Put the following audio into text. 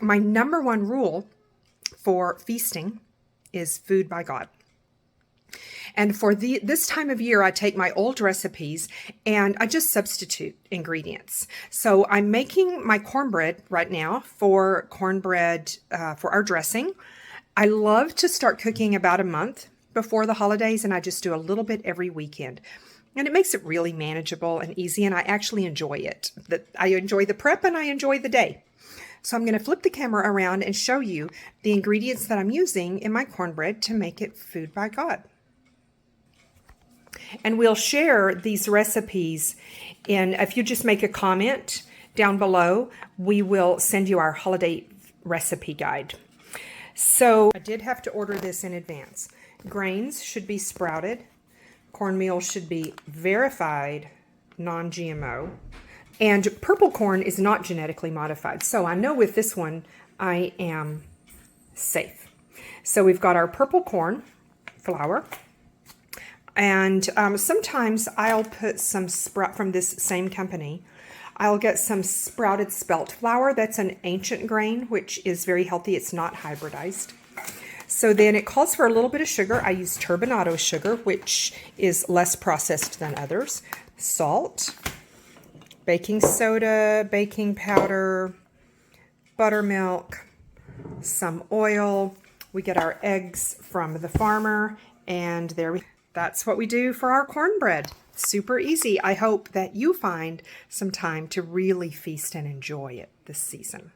my number one rule for feasting is food by God. And for this time of year, I take my old recipes and I just substitute ingredients. So I'm making my cornbread right now for cornbread for our dressing. I love to start cooking about a month before the holidays, and I just do a little bit every weekend. And it makes it really manageable and easy, and I actually enjoy it. I enjoy the prep and I enjoy the day. So I'm going to flip the camera around and show you the ingredients that I'm using in my cornbread to make it food by God. And we'll share these recipes if you just make a comment down below, we will send you our holiday recipe guide. So I did have to order this in advance. Grains should be sprouted. Cornmeal should be verified non-GMO. And purple corn is not genetically modified. So I know with this one, I am safe. So we've got our purple corn flour. And sometimes I'll put some sprout from this same company. I'll get some sprouted spelt flour. That's an ancient grain, which is very healthy. It's not hybridized. So then it calls for a little bit of sugar. I use turbinado sugar, which is less processed than others. Salt, baking soda, baking powder, buttermilk, some oil. We get our eggs from the farmer, and that's what we do for our cornbread. Super easy. I hope that you find some time to really feast and enjoy it this season.